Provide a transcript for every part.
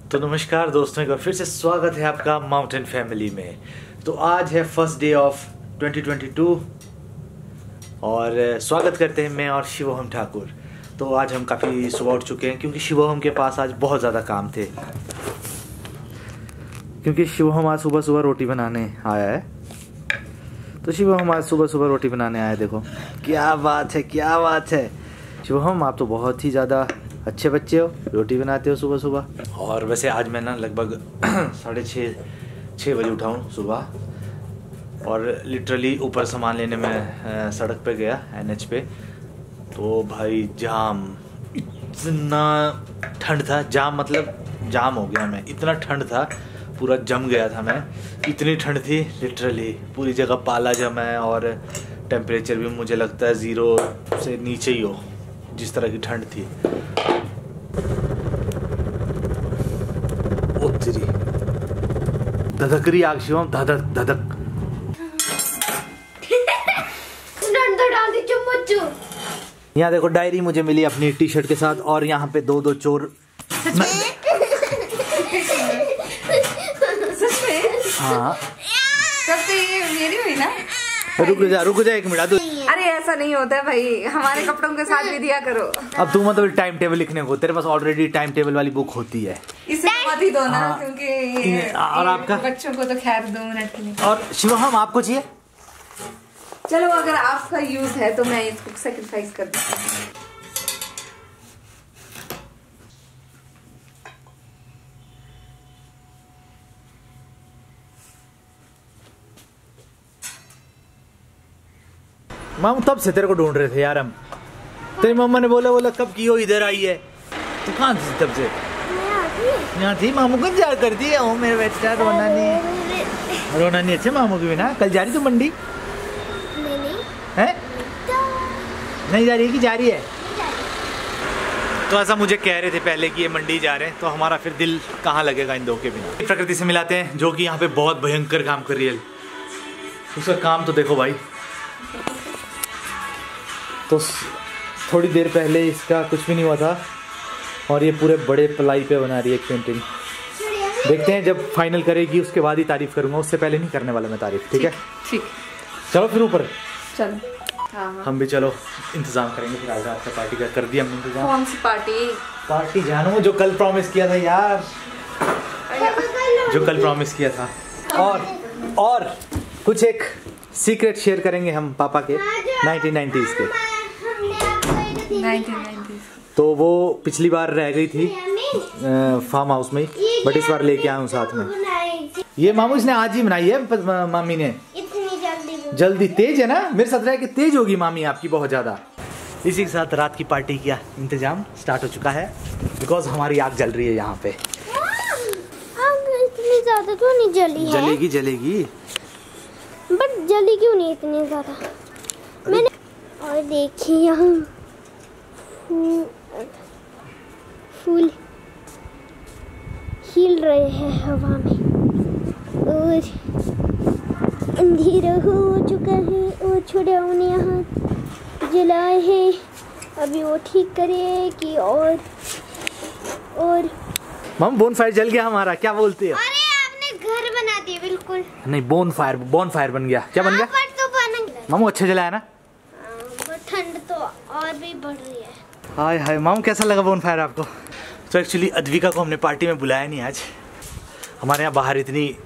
तो नमस्कार दोस्तों, एक बार फिर से स्वागत है आपका माउंटेन फैमिली में। तो आज है फर्स्ट डे ऑफ 2022 और स्वागत करते हैं मैं और शिवोहम ठाकुर। तो आज हम काफ़ी सुबह उठ चुके हैं क्योंकि शिवोहम के पास आज बहुत ज़्यादा काम थे, क्योंकि शिवोहम आज सुबह सुबह रोटी बनाने आया है। तो शिवोहम आज सुबह सुबह रोटी बनाने आया। देखो क्या बात है, क्या बात है शिवोहम, आप तो बहुत ही ज़्यादा अच्छे बच्चे हो, रोटी बनाते हो सुबह सुबह। और वैसे आज मैं ना लगभग 6:30 बजे उठा हूँ सुबह, और लिटरली ऊपर सामान लेने में सड़क पे गया NH पे। तो भाई जाम, इतना ठंड था, जाम मतलब जाम हो गया मैं, इतना ठंड था, पूरा जम गया था मैं, इतनी ठंड थी लिटरली, पूरी जगह पाला जमा है। और टेम्परेचर भी मुझे लगता है 0 से नीचे ही हो, जिस तरह की ठंड थी। धधकरी आग शिवम, धधक धधक। यहाँ देखो डायरी मुझे मिली अपनी टी-शर्ट के साथ, और यहाँ पे दो चोर। हाँ कब से ये मेरी हुई ना? रुक जा 1 मिनट। अरे ऐसा नहीं होता है भाई, हमारे कपड़ों के साथ भी दिया करो। अब तू मतलब टाइम टेबल लिखने को, तेरे पास ऑलरेडी टाइम टेबल वाली बुक होती है, इसे मत ही दो ना। हाँ। क्योंकि और आपका बच्चों को तो खैर 2 मिनट के लिए। और शिवम आपको चाहिए? चलो अगर आपका यूज है तो मैं इसको सैक्रिफाइस कर दूँ। मामू तब से तेरे को ढूंढ रहे थे यार हम। तेरी मम्मा ने बोला कब की हो इधर आई है, तू कहाँ थी तब से? यहाँ थी। मामू को इंतजार करती है। ओ मेरे बेटा, रोना नहीं अच्छे मामू के बिना। कल जा रही तू मंडी? है नहीं जा रही है कि जा रही है? तो ऐसा मुझे कह रहे थे पहले कि ये मंडी जा रहे हैं, तो हमारा फिर दिल कहाँ लगेगा इन दो के बिना। प्रकृति से मिलाते हैं, जो कि यहाँ पे बहुत भयंकर काम कर रही है। उसका काम तो देखो भाई। तो थोड़ी देर पहले इसका कुछ भी नहीं हुआ था, और ये पूरे बड़े प्लाई पे बना रही है एक पेंटिंग। देखते हैं जब फाइनल करेगी उसके बाद ही तारीफ करूंगा, उससे पहले नहीं करने वाला मैं तारीफ। ठीक है, ठीक। चलो फिर ऊपर चलो। हाँ। हम भी चलो इंतजाम करेंगे फिर। आज रात का पार्टी का कर दिया हमने इंतजाम। कौन सी पार्टी जानू? जो कल प्रॉमिस किया था यार, जो कल प्रॉमिस किया था। और कुछ एक सीक्रेट शेयर करेंगे हम पापा के 1990s के। 1990s। तो वो पिछली बार रह गई थी फार्म हाउस में, बट इस बार लेके आया हूँ साथ में। ये मामू इसने आज ही बनाई है मामी ने। इतनी जल्दी तेज है ना, मेरे साथ रह के तेज होगी मामी आपकी बहुत ज्यादा। इसी के साथ रात की पार्टी का इंतजाम स्टार्ट हो चुका है, बिकॉज हमारी आग जल रही है यहाँ पे। आग इतनी ज्यादा तो नहीं जली है। जलेगी बट जली क्यों नहीं इतनी ज्यादा? मैंने और देखिए यहाँ फूल खिल रहे हैं हवा में, और अंधेरा हो चुका है, और छोटा उन्हें यहाँ जलाए हैं। अभी वो ठीक करे कि और मम बोन फायर जल गया हमारा, क्या बोलते हो? अरे आपने घर बना दिया। बिल्कुल नहीं, बोन फायर बन गया। क्या बन गया? तो बन गया। मामू अच्छा जलाया ना? ठंड तो और भी बढ़ रही है। हाय हाय मामू, कैसा लगा बोन फायर आपको? तो एक्चुअली अद्विका को हमने पार्टी में बुलाया नहीं आज। हमारे यहाँ बाहर इतनी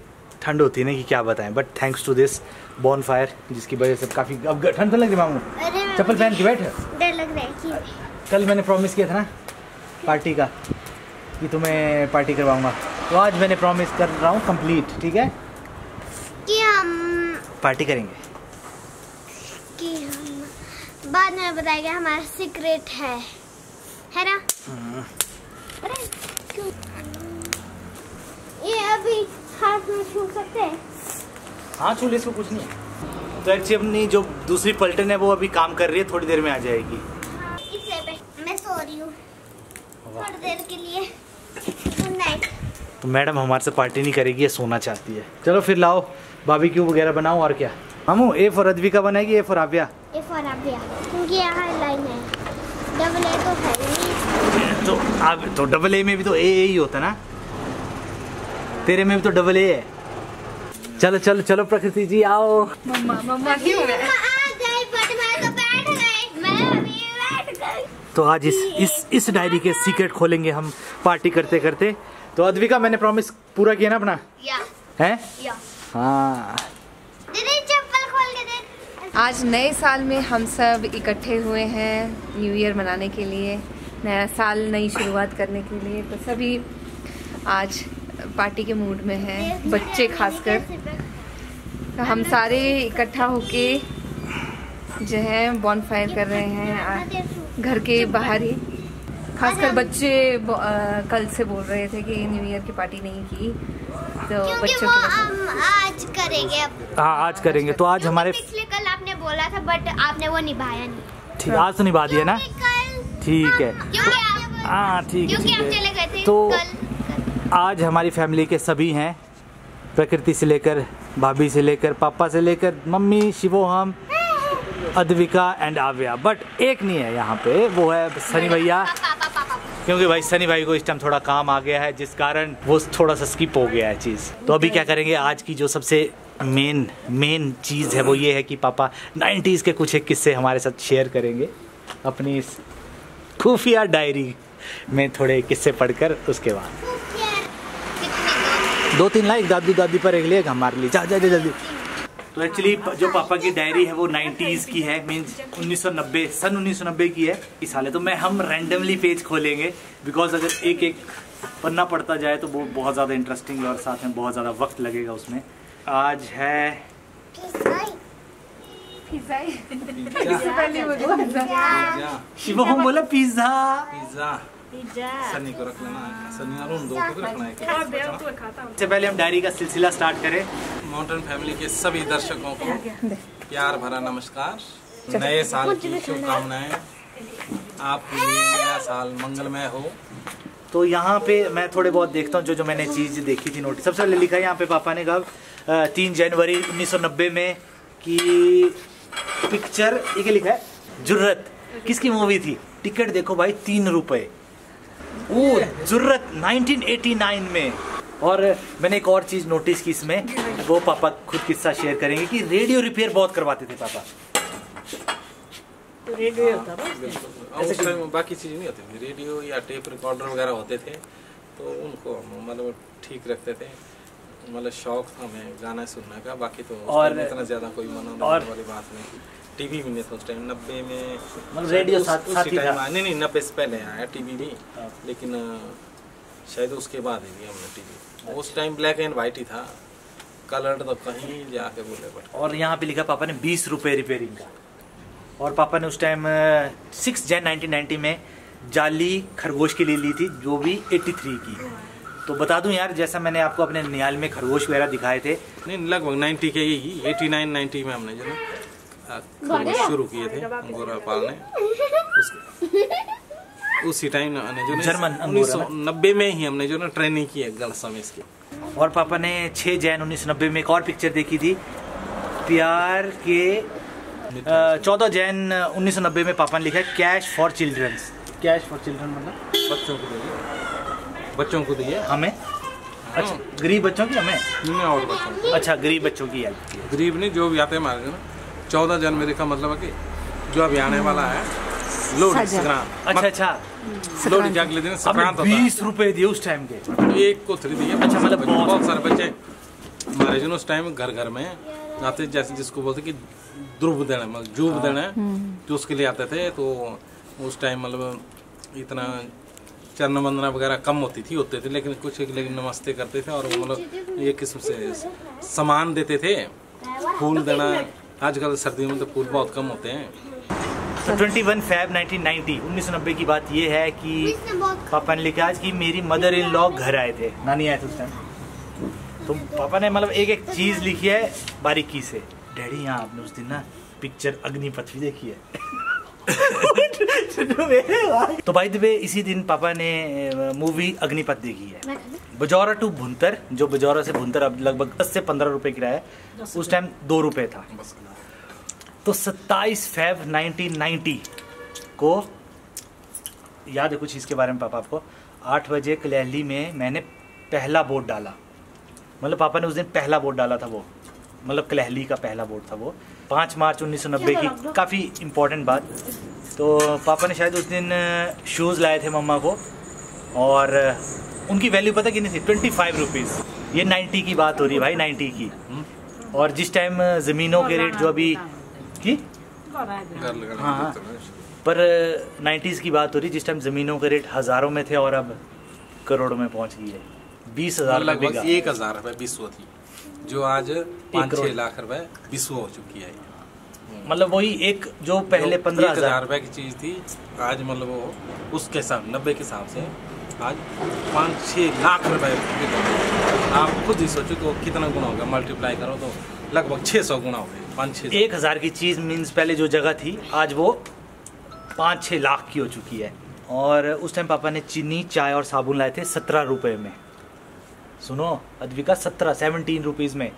ठंड होती है ना कि क्या बताएं, but thanks to this bonfire, जिसकी वजह से काफ़ी अब ठंड तो लग रही। मामू चप्पल पहन के बैठ। डर लग रहा है कि कल मैंने प्रॉमिस किया था ना पार्टी का कि तुम्हें पार्टी करवाऊंगा, तो आज मैंने प्रॉमिस कर रहा हूँ कंप्लीट। ठीक है कि हम पार्टी करेंगे, कि हम बाद में बताएंगे, हमारा सीक्रेट है ना? अरे क्यों ये अभी हाथ में छू सकते हैं? हाँ छू ले, इसको कुछ नहीं है। तो एक्चुअली अपनी जो दूसरी पलटन है वो अभी काम कर रही है, थोड़ी देर में आ जाएगी। इससे पे मैं सो रही हूँ थोड़ी देर के लिए। Good night. तो मैडम हमारे से पार्टी नहीं करेगी, ये सोना चाहती है। चलो फिर लाओ बारबेक्यू वगैरह बनाओ। और क्या मामू? ए फॉर अद्विका बनाएगी, ए फॉर आव्या? ए फॉर आव्या, क्योंकि यहाँ लाइन है। डबल ए तो है नहीं। तो अब तो डबल ए में भी तो ए ही होता ना। तेरे में भी तो डबल ए है। चलो चलो चलो प्रकृति जी आओ। मम्मा क्यों है? तो आज इस डायरी के सीक्रेट खोलेंगे हम पार्टी करते करते। तो अद्विका मैंने प्रॉमिस पूरा किया ना अपना? हैं? हाँ। चप्पल खोल के देख। आज नए साल में हम सब इकट्ठे हुए हैं न्यू ईयर मनाने के लिए, नया साल नई शुरुआत करने के लिए। तो सभी आज पार्टी के मूड में हैं, बच्चे खासकर। तो हम सारे इकट्ठा होके जो है बॉनफायर कर रहे हैं घर के बाहर ही। खासकर बच्चे कल से बोल रहे थे कि न्यू ईयर की पार्टी नहीं की, तो बच्चों की हम आज करेंगे अब। हाँ आज करेंगे। तो आज हमारे पिछले कल आपने बोला था बट आपने वो निभाया नहीं। ठीक, आज तो निभा दिया ना? ठीक है। हाँ ठीक है क्योंकि आप चले गए थे तो कल। आज हमारी फैमिली के सभी हैं, प्रकृति से लेकर भाभी से लेकर पापा से लेकर मम्मी, शिवोहम, अद्विका एंड आव्या। बट एक नहीं है यहाँ पे, वो है सनी भैया। क्योंकि भाई सनी भाई को इस टाइम थोड़ा काम आ गया है, जिस कारण वो थोड़ा सा स्किप हो गया है चीज़। तो अभी क्या करेंगे, आज की जो सबसे मेन चीज़ है वो ये है कि पापा 90s के कुछ एक किस्से हमारे साथ शेयर करेंगे अपनी इस खुफिया डायरी में, थोड़े किस्से पढ़कर उसके बाद 2-3 लाइक दादू दादी पर एक लिए हमारे लिए। जा जा जल्दी। तो एक्चुअली जो पापा की डायरी है वो 90s की है, मीन्स 1990 सन 1990 की है इस साल है। तो हम रैंडमली पेज खोलेंगे, बिकॉज अगर एक एक पन्ना पढ़ता जाए तो वो बहुत ज़्यादा इंटरेस्टिंग है और साथ में बहुत ज़्यादा वक्त लगेगा उसमें। आज है शिवम बोला पिज्जा। सनी को रख लेना है, सनी और उन दो को रखना है। इससे पहले हम डायरी का सिलसिला स्टार्ट करें। माउंटेन फैमिली के सभी दर्शकों को प्यार भरा नमस्कार, नए साल की शुभकामनाएं। आपके लिए नया साल मंगलमय हो। तो यहाँ पे मैं थोड़े बहुत देखता हूँ जो मैंने चीज़ देखी थी नोटिस। सबसे पहले लिखा है यहाँ पे पापा ने कब 3 जनवरी 1990 में की पिक्चर, ये लिखा है जुर्रत। किसकी मूवी थी? टिकट देखो भाई 3 रुपए। ओ जुर्रत 1989 में। और मैंने एक और चीज नोटिस की इसमें, वो पापा खुद किस्सा शेयर करेंगे कि रेडियो रिपेयर बहुत करवाते थे पापा। रेडियो होता था उस टाइम, बाकी चीज नहीं होती थी। रेडियो या टेप रिकॉर्डर वगैरह होते थे तो उनको मतलब ठीक रखते थे। मतलब शौक था हमें गाना सुनने का, बाकी तो और इतना ज्यादा कोई मनोरंजन वाली बात नहीं। टीवी भी नहीं था उस टाइम 90 में, मतलब रेडियो साथ ही था। नहीं 90 से पहले आया टीवी भी, लेकिन शायद उसके बाद ही हमने टीवी। उस टाइम ब्लैक एंड वाइट ही था, कलर तो कहीं जाके बोले। बट और यहाँ पे लिखा पापा ने 20 रुपए रिपेयरिंग का। और पापा ने उस टाइम 6 जन 1990 में जाली खरगोश के लिए ली थी, जो भी 83 की। तो बता दूं यार, जैसा मैंने आपको अपने नियाल में खरगोश वगैरह दिखाए थे, नहीं लगभग 90 के ही 89-90 में हमने जो शुरू किए थे अंगोरा पालने। उसी टाइम जो जर्मन 1990 में ही हमने जो ट्रेनिंग की है गलसा में इसकी। और पापा ने 6 जन 1990 में एक और पिक्चर देखी थी, प्यार के 14 जन 1990 में पापा ने लिखा है cash for childrens. Cash for children मतलब बच्चों को दिए हमें। अच्छा गरीब बच्चों की हमें और बच्चों को। अच्छा गरीब बच्चों की हेल्प। गरीब नहीं, जो भी आते हैं हमारे 14 जनवरी का मतलब है कि जो अभी आने वाला है लोहड़ी संक्रांत। अच्छा लोहड़ी के अगले दिन संक्रांत। 20 रुपए दिए उस टाइम के, एक को 3 दिए। अच्छा मतलब बहुत सारे बच्चे हमारे जो उस टाइम घर घर में आते, जैसे जिसको बोलते कि ध्रुव देना मतलब जूब देना, जो उसके लिए आते थे। तो उस टाइम मतलब इतना चरण वंदना वगैरह कम होती थी, होते थे, लेकिन कुछ लेकिन नमस्ते करते थे और मतलब एक किस्म से सामान देते थे, फूल देना। आजकल सर्दियों में तो फूल बहुत कम होते हैं। तो 21 फ़रवरी 1990 की बात ये है कि पापा ने लिखा आज कि मेरी मदर इन लॉ घर आए थे, नानी आए थे उस टाइम। तो पापा ने मतलब एक एक चीज लिखी है बारीकी से। डैडी यहाँ आपने उस दिन ना पिक्चर अग्निपथ भी देखी है। तो भाई द वे इसी दिन पापा ने मूवी अग्निपथ देखी है। बजौरा टू भुंतर, जो बजौरा से भुंतर अब लगभग 10 से 15 रुपए किराया है, उस टाइम 2 रुपए था। तो 27 फ़रवरी 1990 को याद है कुछ इसके बारे में पापा आपको? 8 बजे कलैली में मैंने पहला वोट डाला। मतलब पापा ने उस दिन पहला वोट डाला था, वो मतलब कलहली का पहला वोट था वो, 5 मार्च 1990 की। काफ़ी इम्पोर्टेंट बात। तो पापा ने शायद उस दिन शूज़ लाए थे मम्मा को, और उनकी वैल्यू पता कितनी थी? 25 रुपीज़। ये 90 की बात हो रही है भाई, 90 की। और जिस टाइम ज़मीनों के रेट जो अभी की हाँ, पर 90s की बात हो रही, जिस टाइम ज़मीनों के रेट हज़ारों में थे और अब करोड़ों में पहुंच गई है। 20,000 लगभग 1,000 रुपए विश्व थी, जो आज 5-6 लाख रुपए विश्व हो चुकी है। मतलब वही एक जो पहले 15,000 रुपए की चीज थी, आज मतलब वो उसके हिसाब 90 के हिसाब से आज 5-6 लाख रुपए। आप खुद ही सोचो तो कितना गुना होगा, मल्टीप्लाई करो तो लगभग 600 गुना हो गए। 5-6 1,000 की चीज़ मीन्स पहले जो जगह थी आज वो 5-6 लाख की हो चुकी है। और उस टाइम पापा ने चीनी, चाय और साबुन लाए थे 17 रुपये में। सुनो अद्विका, 17 रुपीज़ में,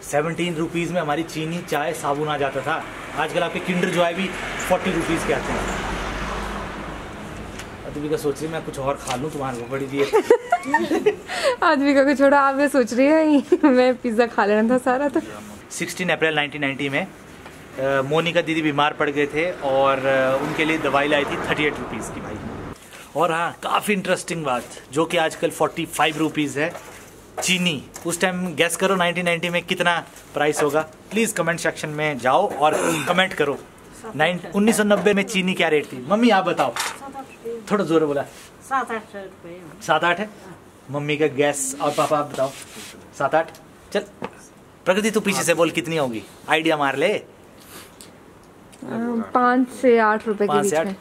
17 रुपीज़ में हमारी चीनी, चाय, साबुन आ जाता था। आजकल आपके किंडर जॉय भी 40 रुपीज़ के आते हैं। अद्विका सोच रही मैं कुछ और खा लूँ, तुम्हारे को बड़ी दिए। अद्विका को छोड़ा, आप ये सोच रही है मैं पिज्ज़ा खा लेना था सारा। तो 16 अप्रैल 1990 में मोनिका दीदी बीमार पड़ गए थे और उनके लिए दवाई लाई थी 38 रुपीज़ की भाई। और हाँ, काफ़ी इंटरेस्टिंग बात, जो कि आजकल 45 रुपीज़ है चीनी। उस टाइम गैस करो 1990 में कितना प्राइस होगा? प्लीज़ कमेंट सेक्शन में जाओ और कमेंट करो। 1990 में चीनी क्या रेट थी? मम्मी आप बताओ, थोड़ा जोर बोला। 7-8 रुपये। 7-8 है मम्मी का गैस। और पापा आप बताओ? 7-8। चल प्रकृति तू पीछे से बोल कितनी होगी, आइडिया मार ले। 5 से 8 रुपए के बीच में।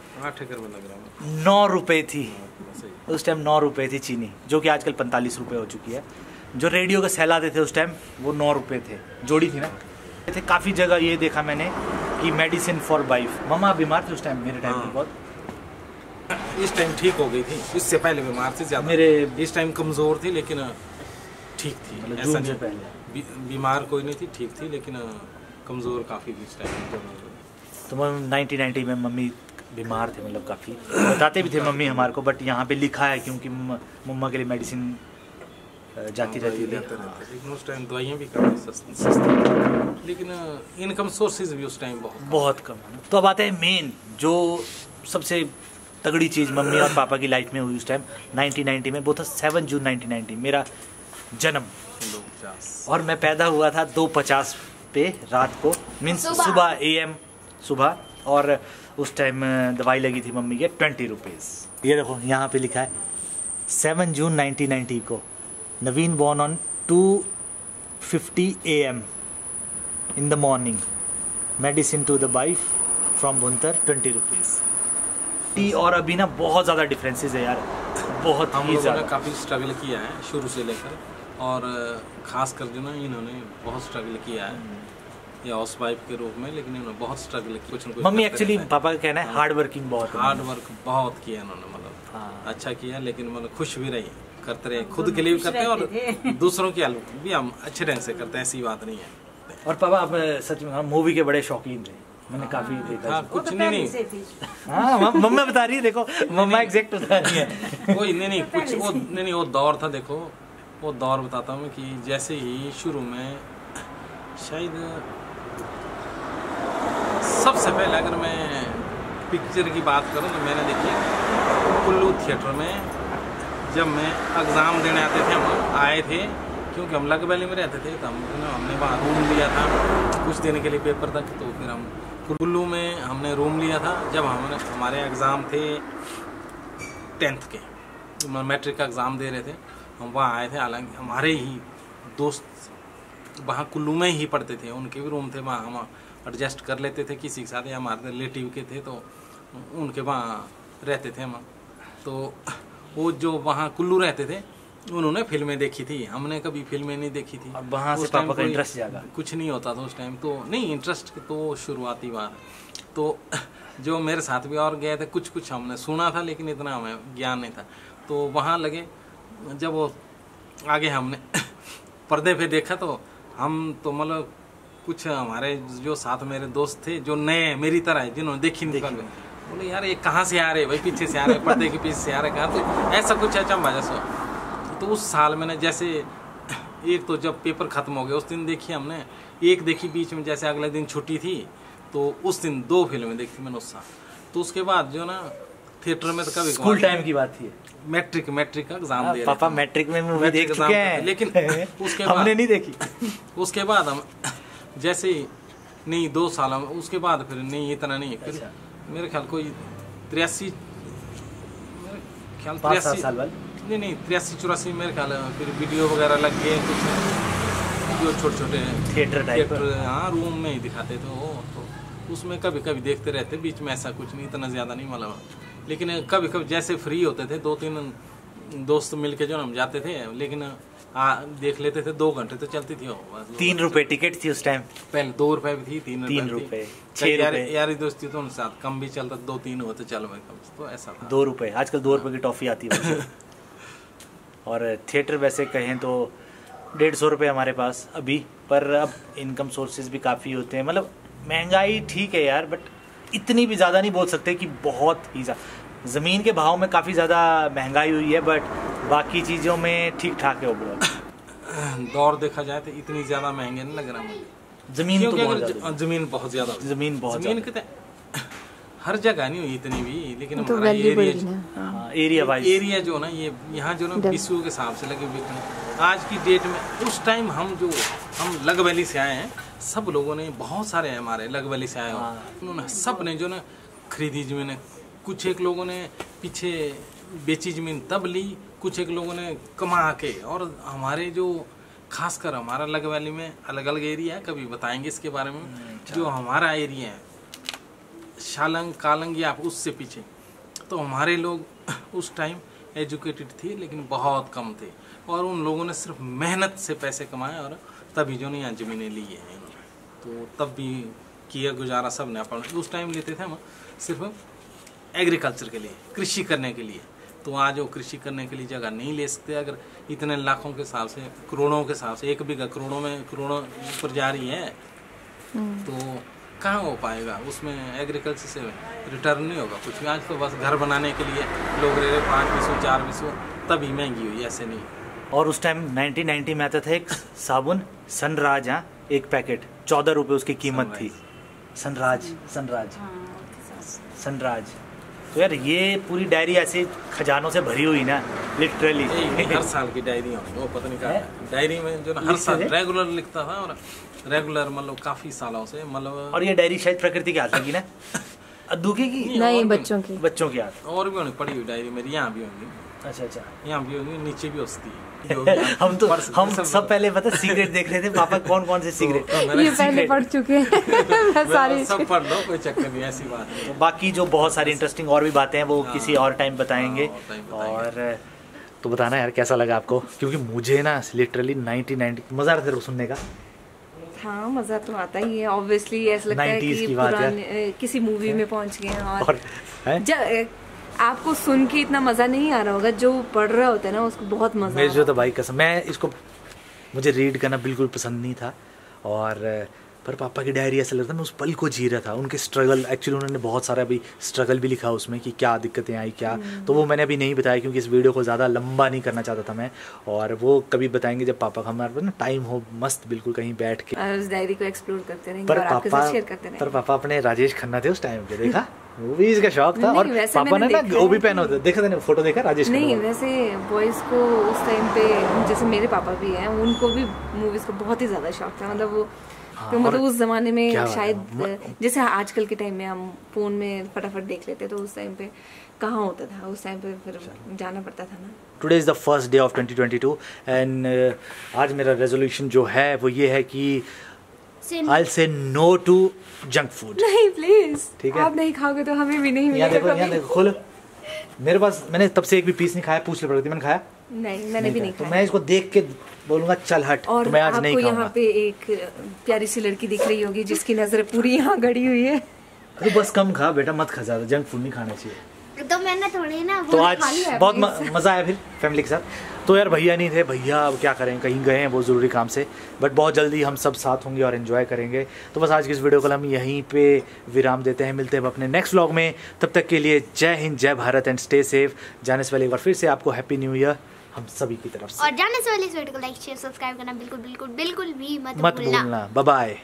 9 रुपए थी उस टाइम, 9 रुपए थी चीनी, जो कि आजकल 45 रुपए हो चुकी है। जो रेडियो के सेल आते थे उस टाइम वो 9 रुपए थे, जोड़ी थी ना। थे काफ़ी जगह ये देखा मैंने कि मेडिसिन फॉर वाइफ। मम्मा बीमार थे उस टाइम, मेरे टाइम पे बहुत। इस टाइम ठीक हो गई थी, इससे पहले बीमार थी ज़्यादा। मेरे इस टाइम कमज़ोर थी लेकिन ठीक थी, मतलब ऐसा जून से नहीं पहले बीमार कोई नहीं थी, ठीक थी लेकिन कमज़ोर काफ़ी थी इस टाइम। तो 1990 में मम्मी बीमार थे, मतलब काफ़ी बताते भी थे मम्मी हमारे को, बट यहाँ पे लिखा है क्योंकि मम्मा के लिए मेडिसिन जाती रहती थी। लेकिन उस टाइम दवाइयाँ भी काफ़ी सस्ती, लेकिन इनकम सोर्सेज भी उस टाइम बहुत कम है। तो अब आते हैं मेन, जो सबसे तगड़ी चीज़ मम्मी और पापा की लाइफ में हुई उस टाइम 1990 में, वो था 7 जून 1990, मेरा जन्म। और मैं पैदा हुआ था 2:50 पे रात को, मीन्स सुबह AM सुबह। और उस टाइम दवाई लगी थी मम्मी के 20 रुपीज़। ये देखो यहाँ पे लिखा है 7 जून 1990 को Naveen born on 2:50 AM in the morning, medicine to the wife from Bhuntar 20 rupees. और अभी ना बहुत ज़्यादा डिफरेंसेस है यार, बहुत हम ही लोगों ज़्यादा। ने काफ़ी स्ट्रगल किया है शुरू से लेकर, और ख़ास कर जो ना इन्होंने बहुत स्ट्रगल किया है या हाउस वाइफ के रूप में, लेकिन इन्होंने बहुत स्ट्रगल किया। कुछ न कुछ मम्मी एक्चुअली पापा का कहना है हार्ड वर्किंग बहुत है। हार्ड वर्क बहुत किया इन्होंने, मतलब हाँ। अच्छा किया, लेकिन मतलब खुश भी रही, करते रहे, खुद के लिए भी करते हैं और दूसरों की हेल्प भी हम अच्छे ढंग से करते हैं, ऐसी बात नहीं है। और पापा आप सच में मूवी के बड़े शौकीन थे, मैंने काफी देखा। हाँ, कुछ नहीं हाँ मम्मा बता रही है, देखो मम्मा एग्जैक्ट बता रही है। कोई नहीं कुछ वो नहीं, वो दौर था, देखो वो दौर बताता हूँ कि जैसे ही शुरू में शायद सबसे पहले अगर मैं पिक्चर की बात करूँ तो मैंने देखी कुल्लू थिएटर में, जब मैं एग्ज़ाम देने आते थे, हम आए थे क्योंकि हम लग वैली में रहते थे, तो हमने वहाँ रूम लिया था कुछ देने के लिए पेपर तक। तो फिर हम कुल्लू में हमने रूम लिया था, जब हमारे एग्ज़ाम थे 10th के, मैट्रिक का एग्ज़ाम दे रहे थे, हम वहाँ आए थे। हालांकि हमारे ही दोस्त वहाँ कुल्लू में ही पढ़ते थे, उनके भी रूम थे, वहाँ हम एडजस्ट कर लेते थे किसी के साथ, या हमारे रिलेटिव के थे तो उनके वहाँ रहते थे हम। तो वो जो वहाँ कुल्लू रहते थे उन्होंने फिल्में देखी थी, हमने कभी फिल्में नहीं देखी थी। अब वहाँ से पापा का इंटरेस्ट जागा? कुछ नहीं होता था उस टाइम, तो नहीं इंटरेस्ट तो शुरुआती बात। तो जो मेरे साथ भी और गए थे, कुछ कुछ हमने सुना था लेकिन इतना हमें ज्ञान नहीं था। तो वहाँ लगे, जब वो आगे हमने पर्दे पे देखा तो हम तो मतलब कुछ हमारे जो साथ मेरे दोस्त थे जो नए मेरी तरह है, जिन्होंने देखी नहीं, बोले यार ये कहाँ से आ रहे भाई, पीछे से आ रहे, पर्दे के पीछे से आ रहे, कहाँ? तो ऐसा कुछ अचंभा जैसा। तो उस साल मैंने जैसे एक तो जब पेपर खत्म हो गया उस दिन देखी हमने, एक देखी बीच में, जैसे अगले दिन छुट्टी थी तो उस दिन 2 फिल्में देखी मैंने उस साल। तो उसके बाद जो ना थिएटर में तो कभी स्कूल टाइम की बात थी, मैट्रिक का एग्जाम दे पापा मैट्रिक में मूवी देख चुके हैं, लेकिन उसके हमने नहीं देखी। उसके बाद हम जैसे नहीं 2 साल उसके बाद फिर नहीं इतना नहीं, फिर अच्छा। मेरे ख्याल कोई 83 साल बाद नहीं 83-84 मेरे ख्याल फिर वीडियो वगैरह लग गए, कुछ जो छोटे थिएटर टाइप, हाँ रूम में ही दिखाते थे वो, तो उसमें कभी कभी देखते रहते, बीच में ऐसा कुछ नहीं, इतना ज़्यादा नहीं मतलब, लेकिन कभी कभी जैसे फ्री होते थे 2-3 दोस्त मिलके जो हम जाते थे, लेकिन देख लेते थे, 2 घंटे तो चलती थी वो। 3 रुपए टिकट थी उस टाइम, पहले 2 रुपए भी थी, 3 रुपए, 6 रुपए, यारी दोस्ती तो उनके साथ कम भी चलता, 2-3 होते चल भाई कम, तो ऐसा था। 2 रुपए, आजकल 2 रुपए की टॉफी आती है। और थिएटर वैसे कहें तो 150 रुपये हमारे पास अभी, पर अब इनकम सोर्सेज भी काफ़ी होते हैं, मतलब महंगाई ठीक है यार, बट इतनी भी ज़्यादा नहीं बोल सकते कि बहुत ही ज़्यादा। ज़मीन के भाव में काफ़ी ज़्यादा महंगाई हुई है, बट बाकी चीज़ों में ठीक ठाक है ओवरऑल। दौर देखा जाए तो इतनी ज़्यादा महंगे नहीं लग रहा मुझे, ज़मीन तो ज़मीन बहुत ज़्यादा, ज़मीन कितने हर जगह नहीं हुई इतनी भी, लेकिन तो हमारा एरिया वाइज एरिया जो ना ये यहाँ जो ना विश्व के हिसाब से लगे बिकने आज की डेट में। उस टाइम हम लग वैली से आए हैं, सब लोगों ने, बहुत सारे हैं हमारे लग वैली से आए हो, उन्होंने सब ने जो ना खरीदी जमीन, कुछ एक लोगों ने पीछे बेची जमीन तब ली, कुछ एक लोगों ने कमा के, और हमारे जो खासकर हमारा लग वैली में अलग अलग एरिया है, कभी बताएंगे इसके बारे में। जो हमारा एरिया है शालंग कालंग या उससे पीछे, तो हमारे लोग उस टाइम एजुकेटेड थे लेकिन बहुत कम थे, और उन लोगों ने सिर्फ मेहनत से पैसे कमाए और तभी जो नहीं यहाँ ज़मीनें ली हैं, तो तब भी किया गुजारा सब ने अपना। उस टाइम लेते थे हम सिर्फ एग्रीकल्चर के लिए, कृषि करने के लिए, तो आज वो कृषि करने के लिए जगह नहीं ले सकते। अगर इतने लाखों के हिसाब से, करोड़ों के हिसाब से, 1 बीघा करोड़ों ऊपर जा रही है, तो कहाँ हो पाएगा उसमें, एग्रीकल्चर से रिटर्न नहीं होगा कुछ भी। आज तो बस घर बनाने के लिए लोग रह रहे 5 पैसों 4 पैसों, तभी महंगी हुई, ऐसे नहीं। और उस टाइम 1990 में आता था एक साबुन सनराज, हाँ, एक पैकेट 14 रुपये उसकी कीमत थी। सनराज तो यार ये पूरी डायरी ऐसे खजानों से भरी हुई ना, लिटरली। हर साल की डायरी वो पता नहीं कहाँ, डायरी में जो ना हर साल रेगुलर लिखता था, और रेगुलर मतलब काफी सालों से, मतलब। और ये डायरी शायद प्रकृति के हाथ की ना, अद्दूके की नहीं, बच्चों की हाथ। और भी होनी पड़ी हुई डायरी मेरी, यहाँ भी होंगी। अच्छा, यहाँ भी होंगी, नीचे भी होती है। हम सब पहले पता सीक्रेट देख रहे थे, पापा कौन से सीक्रेट ये पहले पढ़ चुके हैं। सारी सब पढ़ लो, कोई चक्कर नहीं, ऐसी बात है। तो बाकी जो बहुत सारी इंटरेस्टिंग और भी बातें हैं वो किसी और टाइम बताएंगे। और तो बताना यार कैसा लगा आपको, क्योंकि मुझे ना लिटरली 1990 मजा आता है सुनने का। हाँ, मजा तो आता ही है, ऑब्वियसली ऐसा लगता है कि पुराने किसी मूवी में पहुंच गए हैं। और आपको सुन के इतना मजा नहीं आ रहा होगा, जो पढ़ रहा होता है ना उसको बहुत मजा। मुझे तो भाई कसम, मुझे रीड करना बिल्कुल पसंद नहीं था, और पर पापा की डायरी ऐसा लगता है मैं उस पल को जी रहा था, उनके स्ट्रगल। एक्चुअली उन्होंने बहुत सारा अभी स्ट्रगल भी लिखा उसमें कि क्या दिक्कतें आई क्या, तो वो मैंने अभी नहीं बताया क्योंकि इस वीडियो को ज़्यादा लंबा नहीं करना चाहता था मैं, और वो कभी बताएंगे जब पापा का हमारे पास ना टाइम हो, मस्त बिल्कुल कहीं बैठ के उस डायरी को एक्सप्लोर करते रहेंगे और आपके साथ शेयर करते रहेंगे। पर पापा अपने राजेश खन्ना थे उस टाइम पे, देखा मूवीज का शौक था, और पापा ने ना वो भी पहना होता, देखा था फोटो देखा राजेश नहीं, वैसे बॉयज को उस टाइम पे, जैसे मेरे पापा भी हैं, उनको भी मूवीज का बहुत ही ज्यादा शौक था, मतलब वो तो मतलब उस जमाने में शायद जैसे आजकल के टाइम में हम फोन में फटाफट देख लेते, तो उस टाइम पे कहाँ होता था, उस टाइम पे फिर जाना पड़ता था ना। Today is the first day of 2022 and आज मेरा रेजोल्यूशन जो है वो ये है कि I'll say no to junk food। नहीं प्लीज, ठीक है, आप नहीं खाओगे तो हमें भी नहीं मिलेगा। यहाँ देखो खोलो, मेरे पास मैंने तब से एक भी पीस नहीं खाया, पूछ ले पड़ती, मैंने खाया नहीं, मैंने भी नहीं खाया। तो मैं इसको देख के बोलूंगा चल हट, और तो मैं आज नहीं खाऊंगा। यहाँ पे एक प्यारी सी लड़की दिख रही होगी जिसकी नजर पूरी यहाँ गड़ी हुई है। अरे बस कम खा बेटा, मत खा ज्यादा, जंक फूड नहीं खाना चाहिए। तो मैंने थोड़ी ना, तो आज बहुत मजा आया फिर फैमिली के साथ। तो यार भैया नहीं थे, भैया अब क्या करें, कहीं गए हैं वो ज़रूरी काम से, बट बहुत जल्दी हम सब साथ होंगे और एंजॉय करेंगे। तो बस आज की इस वीडियो को हम यहीं पे विराम देते हैं, मिलते हैं अपने नेक्स्ट व्लॉग में। तब तक के लिए जय हिंद, जय भारत एंड स्टे सेफ। जाने से पहले एक बार फिर से आपको हैप्पी न्यू ईयर। हम सभी की तरफ से। और जाने से पहले इस वीडियो को लाइक शेयर सब्सक्राइब करना बिल्कुल बिल्कुल बिल्कुल भी मत भूलना। Bye bye.